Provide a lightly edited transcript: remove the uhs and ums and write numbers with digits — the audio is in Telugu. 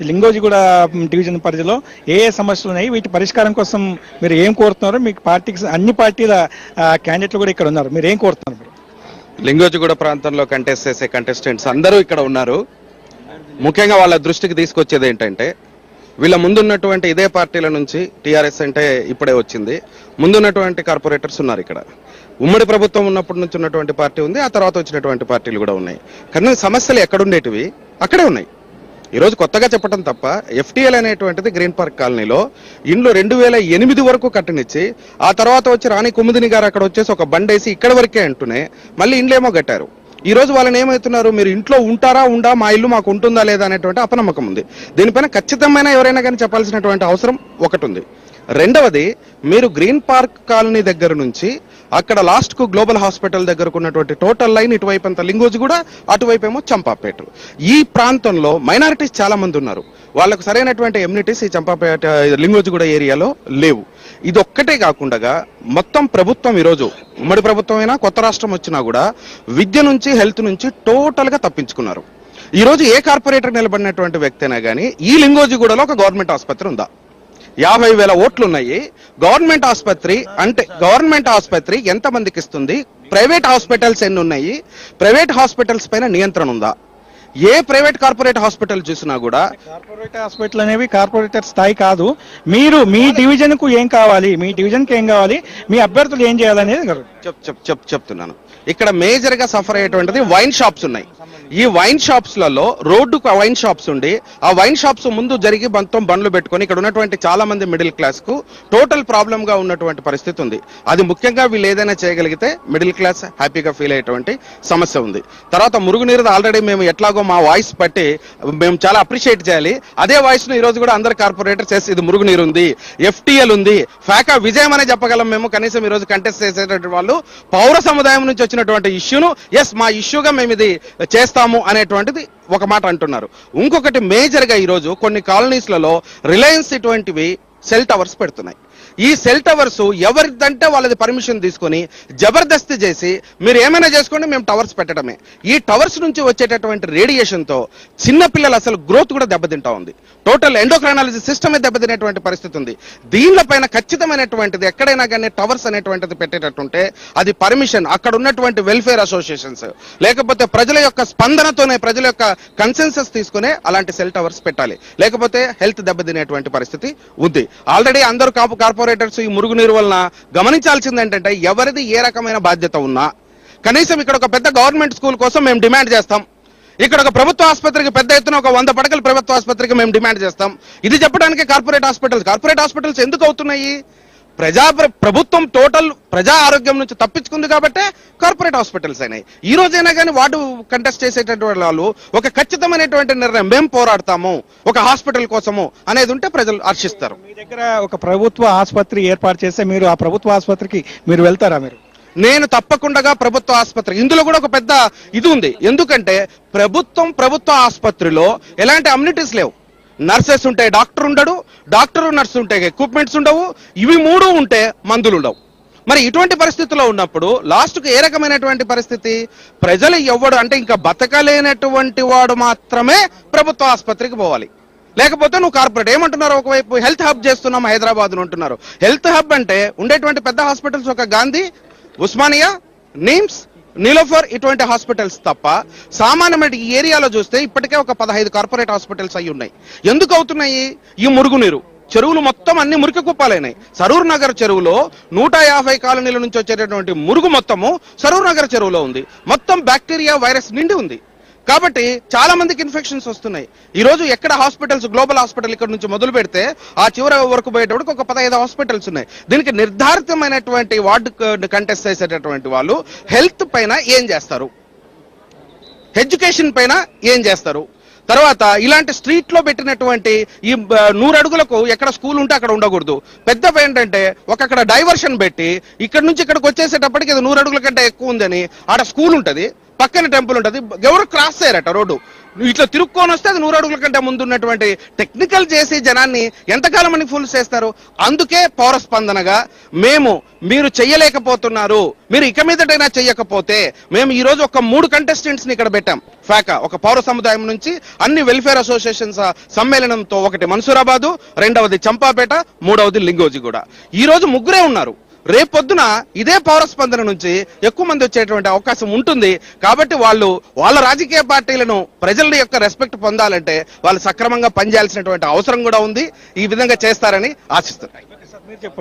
లింగోజిగూడ డివిజన్ పరిధిలో ఏ సమస్యలు ఉన్నాయి, వీటి పరిష్కారం కోసం మీరు ఏం కోరుతున్నారు? మీకు పార్టీకి అన్ని పార్టీల క్యాండిడేట్లు కూడా ఇక్కడ ఉన్నారు, మీరు ఏం కోరుతున్నారు? మీరు లింగోజిగూడ ప్రాంతంలో కంటెస్ట్ చేసే కంటెస్టెంట్స్ అందరూ ఇక్కడ ఉన్నారు. ముఖ్యంగా వాళ్ళ దృష్టికి తీసుకొచ్చేది ఏంటంటే, వీళ్ళ ముందున్నటువంటి ఇదే పార్టీల నుంచి టీఆర్ఎస్ అంటే ఇప్పుడే వచ్చింది, ముందున్నటువంటి కార్పొరేటర్స్ ఉన్నారు ఇక్కడ. ఉమ్మడి ప్రభుత్వం ఉన్నప్పటి నుంచి ఉన్నటువంటి పార్టీ ఉంది, ఆ తర్వాత వచ్చినటువంటి పార్టీలు కూడా ఉన్నాయి. కానీ సమస్యలు ఎక్కడుండేటివి అక్కడే ఉన్నాయి. ఈరోజు కొత్తగా చెప్పడం తప్ప ఎఫ్టీఎల్ అనేటువంటిది గ్రీన్ పార్క్ కాలనీలో ఇండ్లు 2008 వరకు కట్టనిచ్చి, ఆ తర్వాత వచ్చి రాణి కుముదిని గారు అక్కడ వచ్చేసి ఒక బండేసి ఇక్కడ వరకే అంటూనే మళ్ళీ ఇండ్లేమో కట్టారు. ఈ రోజు వాళ్ళని ఏమవుతున్నారు, మీరు ఇంట్లో ఉంటారా ఉండా, మా ఇల్లు మాకు ఉంటుందా లేదా అనేటువంటి అపనమ్మకం ఉంది. దీనిపైన ఖచ్చితమైన ఎవరైనా కానీ చెప్పాల్సినటువంటి అవసరం ఒకటి ఉంది. రెండవది, మీరు గ్రీన్ పార్క్ కాలనీ దగ్గర నుంచి అక్కడ లాస్ట్ కు గ్లోబల్ హాస్పిటల్ దగ్గరకు ఉన్నటువంటి టోటల్ లైన్ ఇటువైపు అంతా లింగోజిగూడ, అటువైపు ఏమో చంపాపేట. ఈ ప్రాంతంలో మైనారిటీస్ చాలా మంది ఉన్నారు. వాళ్ళకు సరైనటువంటి ఎమ్యూనిటీస్ ఈ చంపాపేట లింగోజిగూడ ఏరియాలో లేవు. ఇది ఒక్కటే కాకుండా మొత్తం ప్రభుత్వం ఈరోజు ఉమ్మడి ప్రభుత్వం అయినా కొత్త రాష్ట్రం వచ్చినా కూడా విద్య నుంచి హెల్త్ నుంచి టోటల్ గా తప్పించుకున్నారు. ఈ రోజు ఏ కార్పొరేటర్ నిలబడినటువంటి వ్యక్తి అయినా కానీ ఈ లింగోజిగూడలో ఒక గవర్నమెంట్ ఆసుపత్రి ఉందా? 50,000 ఓట్లు ఉన్నాయి. గవర్నమెంట్ ఆసుపత్రి అంటే గవర్నమెంట్ ఆసుపత్రి ఎంత మందికి ఇస్తుంది? ప్రైవేట్ హాస్పిటల్స్ ఎన్ని ఉన్నాయి? ప్రైవేట్ హాస్పిటల్స్ పైన నియంత్రణ ఉందా? ఏ ప్రైవేట్ కార్పొరేట్ హాస్పిటల్ చూసినా కూడా, కార్పొరేట్ హాస్పిటల్ అనేవి కార్పొరేటర్ స్థాయి కాదు. మీరు మీ డివిజన్ కు ఏం కావాలి, మీ డివిజన్ కి ఏం కావాలి, మీ అభ్యర్థులు ఏం చేయాలనేది చెప్తున్నాను. ఇక్కడ మేజర్ గా సఫర్ అయ్యేటువంటిది వైన్ షాప్స్ ఉన్నాయి. ఈ వైన్ షాప్స్ లలో రోడ్డుకు వైన్ షాప్స్ ఉండి, ఆ వైన్ షాప్స్ ముందు జరిగి మొత్తం బండ్లు పెట్టుకొని ఇక్కడ ఉన్నటువంటి చాలా మంది మిడిల్ క్లాస్ కు టోటల్ ప్రాబ్లం గా ఉన్నటువంటి పరిస్థితి ఉంది. అది ముఖ్యంగా వీళ్ళు ఏదైనా చేయగలిగితే మిడిల్ క్లాస్ హ్యాపీగా ఫీల్ అయ్యేటువంటి సమస్య ఉంది. తర్వాత మురుగునీరు ఆల్రెడీ మేము ఎట్లాగో మా వాయిస్ బట్టి మేము చాలా అప్రిషియేట్ చేయాలి. అదే వాయిస్ ను ఈ రోజు కూడా అందరు కార్పొరేటర్స్ చేసి ఇది మురుగునీరు ఉంది, ఎఫ్టీఎల్ ఉంది, ఫ్యాకా విజయం అనే చెప్పగలం మేము. కనీసం ఈ రోజు కంటెస్ట్ చేసేటువంటి వాళ్ళు పౌర సముదాయం నుంచి వచ్చినటువంటి ఇష్యూను ఎస్ మా ఇష్యూగా మేము ఇది చేస్తాము అనేటువంటిది ఒక మాట అంటున్నారు. ఇంకొకటి మేజర్ గా ఈరోజు కొన్ని కాలనీస్లలో రిలయన్స్ ఇటువంటివి సెల్ టవర్స్ పెడుతున్నాయి. ఈ సెల్ టవర్స్ ఎవరిదంటే వాళ్ళది పర్మిషన్ తీసుకొని జబర్దస్తి చేసి మీరు ఏమైనా చేసుకోండి మేము టవర్స్ పెట్టడమే. ఈ టవర్స్ నుంచి వచ్చేటటువంటి రేడియేషన్ తో చిన్న పిల్లలు అసలు గ్రోత్ కూడా దెబ్బతింటా ఉంది. టోటల్ ఎండోక్రైనాలజీ సిస్టమే దెబ్బతినేటువంటి పరిస్థితి ఉంది. దీనిపైన ఖచ్చితమైనటువంటిది ఎక్కడైనా కానీ టవర్స్ అనేటువంటిది పెట్టేటట్టుంటే అది పర్మిషన్ అక్కడ ఉన్నటువంటి వెల్ఫేర్ అసోసియేషన్స్ లేకపోతే ప్రజల యొక్క స్పందనతోనే, ప్రజల యొక్క కన్సెన్సస్ తీసుకునే అలాంటి సెల్ టవర్స్ పెట్టాలి. లేకపోతే హెల్త్ దెబ్బతినేటువంటి పరిస్థితి ఉంది. ఆల్రెడీ అందరూ కార్పొరేటర్స్ ఈ మురుగునీరు వలన గమనించాల్సింది ఏంటంటే, ఎవరిది ఏ రకమైన బాధ్యత ఉన్నా కనీసం ఇక్కడ ఒక పెద్ద గవర్నమెంట్ స్కూల్ కోసం మేము డిమాండ్ చేస్తాం, ఇక్కడ ఒక ప్రభుత్వ ఆసుపత్రికి పెద్ద ఎత్తున ఒక 100 పడకల ప్రభుత్వ ఆసుపత్రికి మేము డిమాండ్ చేస్తాం. ఇది చెప్పడానికి కార్పొరేట్ హాస్పిటల్స్ ఎందుకు అవుతున్నాయి? ప్రభుత్వం టోటల్ ప్రజా ఆరోగ్యం నుంచి తప్పించుకుంది కాబట్టే కార్పొరేట్ హాస్పిటల్స్ అయినాయి. ఈ రోజైనా కానీ వార్డు కంటెస్ట్ చేసేటటువంటి వాళ్ళు ఒక ఖచ్చితమైనటువంటి నిర్ణయం మేము పోరాడతాము ఒక హాస్పిటల్ కోసము అనేది ఉంటే ప్రజలు హర్షిస్తారు. మీ దగ్గర ఒక ప్రభుత్వ ఆసుపత్రి ఏర్పాటు చేస్తే మీరు ఆ ప్రభుత్వ ఆసుపత్రికి మీరు వెళ్తారా? నేను తప్పకుండా ప్రభుత్వ ఆసుపత్రి, ఇందులో కూడా ఒక పెద్ద ఇది ఉంది. ఎందుకంటే ప్రభుత్వ ఆసుపత్రిలో ఎలాంటి అమ్యూనిటీస్ లేవు. నర్సెస్ ఉంటే డాక్టర్ ఉండడు, డాక్టర్ నర్సు ఉంటే ఎక్విప్మెంట్స్ ఉండవు, ఇవి 3 ఉంటే మందులు ఉండవు. మరి ఇటువంటి పరిస్థితుల్లో ఉన్నప్పుడు లాస్ట్కు ఏ రకమైనటువంటి పరిస్థితి? ప్రజలు ఎవడు అంటే ఇంకా బతకలేనటువంటి వాడు మాత్రమే ప్రభుత్వ ఆసుపత్రికి పోవాలి. లేకపోతే నువ్వు కార్పొరేట్ ఏమంటున్నారు, ఒకవైపు హెల్త్ హబ్ చేస్తున్నాం హైదరాబాద్ అంటున్నారు. హెల్త్ హబ్ అంటే ఉండేటువంటి పెద్ద హాస్పిటల్స్ ఒక గాంధీ, ఉస్మానియా, నిమ్స్, నీలోఫర్ ఇటువంటి హాస్పిటల్స్ తప్ప సామాన్యమైన ఈ ఏరియాలో చూస్తే ఇప్పటికే ఒక 15 కార్పొరేట్ హాస్పిటల్స్ అయి ఉన్నాయి. ఎందుకు అవుతున్నాయి? ఈ మురుగునీరు చెరువులు మొత్తం అన్ని మురికి కుప్పాలైనాయి. సరూర్ నగర్ చెరువులో 150 కాలనీల నుంచి వచ్చేటటువంటి మురుగు మొత్తము సరూర్ నగర్ చెరువులో ఉంది. మొత్తం బ్యాక్టీరియా వైరస్ నిండి ఉంది. కాబట్టి చాలా మందికి ఇన్ఫెక్షన్స్ వస్తున్నాయి. ఈ రోజు ఎక్కడ హాస్పిటల్స్, గ్లోబల్ హాస్పిటల్ ఇక్కడ నుంచి మొదలు పెడితే ఆ చివరి వరకు పోయేటప్పుడు ఒక 15 హాస్పిటల్స్ ఉన్నాయి. దీనికి నిర్ధారితమైనటువంటి వార్డు కంటెస్ట్ చేసేటటువంటి వాళ్ళు హెల్త్ పైన ఏం చేస్తారు, ఎడ్యుకేషన్ పైన ఏం చేస్తారు? తర్వాత ఇలాంటి స్ట్రీట్ లో పెట్టినటువంటి ఈ 100 అడుగులకు ఎక్కడ స్కూల్ ఉంటే అక్కడ ఉండకూడదు. పెద్ద ఏంటంటే అక్కడ డైవర్షన్ పెట్టి ఇక్కడ నుంచి ఇక్కడికి వచ్చేసేటప్పటికి ఇది 100 అడుగుల కంటే ఎక్కువ ఉందని ఆడ స్కూల్ ఉంటది, పక్కన టెంపుల్ ఉంటది, ఎవరు క్రాస్ చేయరట రోడ్డు. నువ్వు ఇట్లా తిరుక్కొని వస్తే అది 100 అడుగుల కంటే ముందు ఉన్నటువంటి టెక్నికల్ చేసి జనాన్ని ఎంతకాలం అని ఫుల్ చేస్తారు. అందుకే పౌర స్పందనగా మీరు చెయ్యలేకపోతున్నారు, మీరు ఇక మీదటైనా చెయ్యకపోతే మేము ఈ రోజు ఒక 3 కంటెస్టెంట్స్ ని ఇక్కడ పెట్టాం. ఫాకా ఒక పౌర సముదాయం నుంచి అన్ని వెల్ఫేర్ అసోసియేషన్స్ సమ్మేళనంతో, ఒకటి మన్సూరాబాదు, రెండవది చంపాపేట, మూడవది లింగోజిగూడ. ఈ రోజు ముగ్గురే ఉన్నారు. రేపొద్దున ఇదే పౌర స్పందన నుంచి ఎక్కువ మంది వచ్చేటువంటి అవకాశం ఉంటుంది. కాబట్టి వాళ్ళ రాజకీయ పార్టీలను ప్రజల యొక్క రెస్పెక్ట్ పొందాలంటే వాళ్ళు సక్రమంగా పనిచేయాల్సినటువంటి అవసరం కూడా ఉంది. ఈ విధంగా చేస్తారని ఆశిస్తున్నారు. మీరు చెప్పండి.